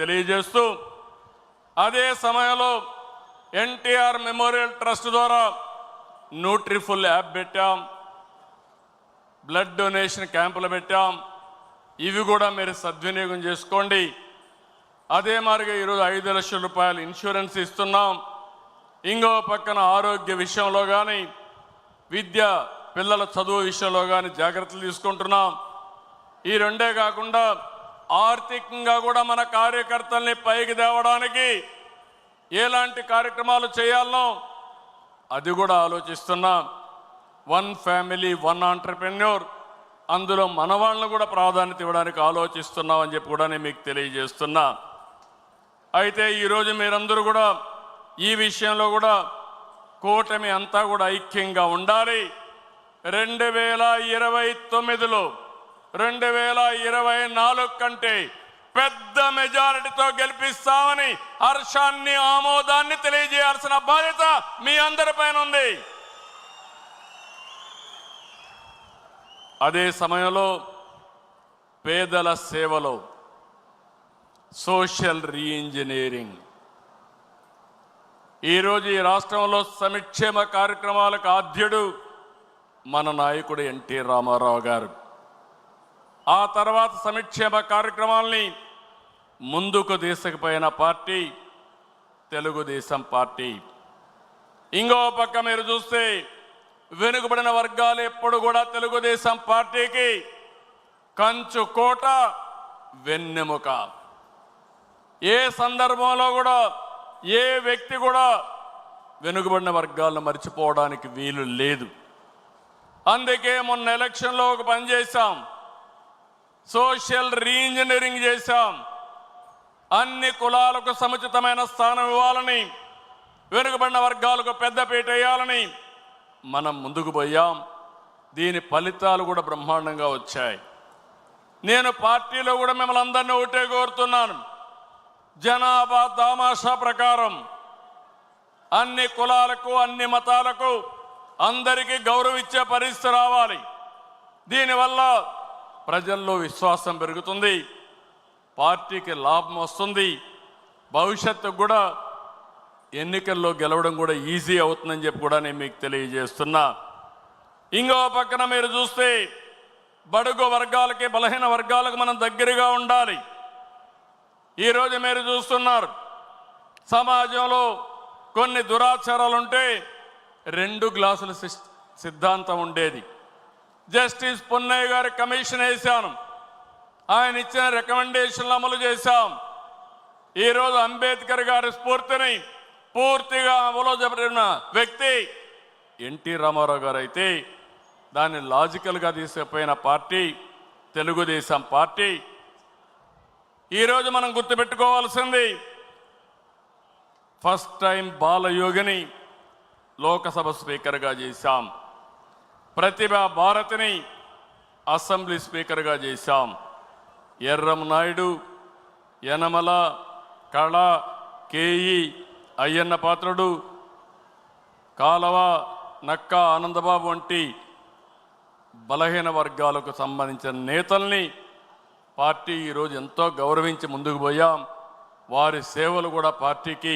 తెలియజేస్తూ, అదే సమయంలో ఎన్టీఆర్ మెమోరియల్ ట్రస్ట్ ద్వారా న్యూట్రిఫుల్ యాప్ పెట్టాం, బ్లడ్ డొనేషన్ క్యాంపులు పెట్టాం. ఇవి కూడా మీరు సద్వినియోగం చేసుకోండి. అదే మాదిరిగా ఈరోజు 5 లక్షల రూపాయలు ఇన్సూరెన్స్ ఇస్తున్నాం. ఇంకో పక్కన ఆరోగ్య విషయంలో కానీ, విద్య పిల్లల చదువు విషయంలో కానీ జాగ్రత్తలు తీసుకుంటున్నాం. ఈ రెండే కాకుండా ఆర్థికంగా కూడా మన కార్యకర్తల్ని పైకి తేవడానికి ఎలాంటి కార్యక్రమాలు చేయాలనో అది కూడా ఆలోచిస్తున్నాం. 1 ఫ్యామిలీ 1 ఆంటర్‌ప్రెన్యూర్, అందులో మన వాళ్ళను కూడా ప్రాధాన్యత ఇవ్వడానికి ఆలోచిస్తున్నాం అని చెప్పి కూడా నేను మీకు తెలియజేస్తున్నా. అయితే ఈరోజు మీరందరూ కూడా ఈ విషయంలో కూడా కూటమి అంతా కూడా ఐక్యంగా ఉండాలి. 2029లో 2024 కంటే పెద్ద మెజారిటీతో గెలిపిస్తామని హర్షాన్ని, ఆమోదాన్ని తెలియజేయాల్సిన బాధ్యత మీ అందరిపైన ఉంది. అదే సమయంలో పేదల సేవలో సోషల్ రీఇంజనీరింగ్, ఈరోజు ఈ రాష్ట్రంలో సంక్షేమ కార్యక్రమాలకు ఆద్యుడు మన నాయకుడు ఎన్టీ రామారావు గారు. ఆ తర్వాత సంక్షేమ కార్యక్రమాల్ని ముందుకు తీసుకుపోయిన పార్టీ తెలుగుదేశం పార్టీ. ఇంకో పక్క మీరు చూస్తే వెనుకబడిన వర్గాలు ఎప్పుడు కూడా తెలుగుదేశం పార్టీకి కంచు కోట, వెన్నెముక. ఏ సందర్భంలో కూడా ఏ వ్యక్తి కూడా వెనుకబడిన వర్గాలను మర్చిపోవడానికి వీలు లేదు. అందుకే మొన్న ఎలక్షన్లో ఒక పని చేశాం, సోషల్ రీఇంజనీరింగ్ చేశాం. అన్ని కులాలకు సముచితమైన స్థానం ఇవ్వాలని, వెనుకబడిన వర్గాలకు పెద్దపీట వేయాలని మనం ముందుకు పోయాం. దీని ఫలితాలు కూడా బ్రహ్మాండంగా వచ్చాయి. నేను పార్టీలో కూడా మిమ్మల్ని అందరినీ ఒకటే కోరుతున్నాను, జనాభా దామాషా ప్రకారం అన్ని కులాలకు, అన్ని మతాలకు అందరికీ గౌరవించే పరిస్థితి రావాలి. దీనివల్ల ప్రజల్లో విశ్వాసం పెరుగుతుంది, పార్టీకి లాభం వస్తుంది, భవిష్యత్తుకు కూడా ఎన్నికల్లో గెలవడం కూడా ఈజీ అవుతుందని చెప్పి కూడా నేను మీకు తెలియజేస్తున్నా. ఇంకో పక్కన మీరు చూస్తే బడుగు వర్గాలకి, బలహీన వర్గాలకు మనం దగ్గరగా ఉండాలి. ఈరోజు మీరు చూస్తున్నారు సమాజంలో కొన్ని దురాచారాలు ఉంటే 2 గ్లాసుల సిద్ధాంతం ఉండేది. జస్టిస్ పున్నయ్య గారి కమిషన్ వేశాను, ఆయన ఇచ్చిన రికమెండేషన్లు అమలు చేశాం. ఈరోజు అంబేద్కర్ గారి స్ఫూర్తిని పూర్తిగా అమలు జరిపిన వ్యక్తి ఎన్టీ రామారావు గారు అయితే దాన్ని లాజికల్గా తీసుకుపోయిన పార్టీ తెలుగుదేశం పార్టీ. ఈరోజు మనం గుర్తుపెట్టుకోవాల్సింది, ఫస్ట్ టైం బాలయోగిని లోకసభ స్పీకర్గా చేశాం, ప్రతిభా భారతిని అసెంబ్లీ స్పీకర్గా చేశాం, ఎర్రం నాయుడు, యనమల, కళ, కేఈ, అయ్యన్న పాత్రుడు, కాలవ, నక్క ఆనందబాబు వంటి బలహీన వర్గాలకు సంబంధించిన నేతల్ని పార్టీ ఈరోజు ఎంతో గౌరవించి ముందుకు పోయాం. వారి సేవలు కూడా పార్టీకి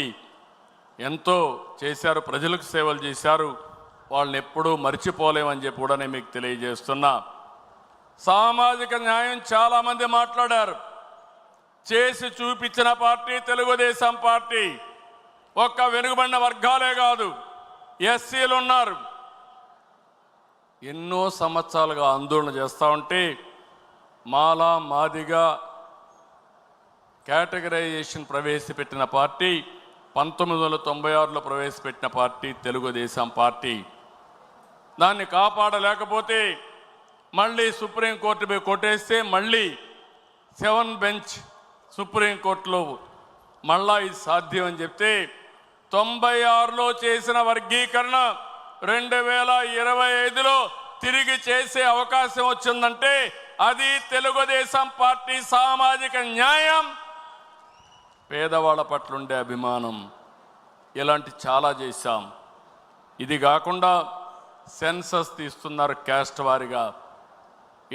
ఎంతో చేశారు, ప్రజలకు సేవలు చేశారు. వాళ్ళని ఎప్పుడూ మర్చిపోలేమని చెప్పి కూడా నేను మీకు తెలియజేస్తున్నా. సామాజిక న్యాయం చాలామంది మాట్లాడారు, చేసి చూపించిన పార్టీ తెలుగుదేశం పార్టీ. ఒక్క వెనుకబడిన వర్గాలే కాదు, ఎస్సీలు ఉన్నారు. ఎన్నో సంవత్సరాలుగా ఆందోళన చేస్తూ ఉంటే మాలా మాదిగా కేటగరైజేషన్ ప్రవేశపెట్టిన పార్టీ 1996లో ప్రవేశపెట్టిన పార్టీ తెలుగుదేశం పార్టీ. దాన్ని కాపాడలేకపోతే మళ్ళీ సుప్రీంకోర్టు పోయి కొట్టేస్తే మళ్ళీ 7 బెంచ్ సుప్రీంకోర్టులో మళ్ళా ఇది సాధ్యం అని చెప్తే 96లో చేసిన వర్గీకరణ 2025లో తిరిగి చేసే అవకాశం వచ్చిందంటే అది తెలుగుదేశం పార్టీ సామాజిక న్యాయం, పేదవాళ్ళ పట్ల ఉండే అభిమానం. ఇలాంటి చాలా చేశాం. ఇది కాకుండా సెన్సస్ తీస్తున్నారు క్యాస్ట్ వారీగా.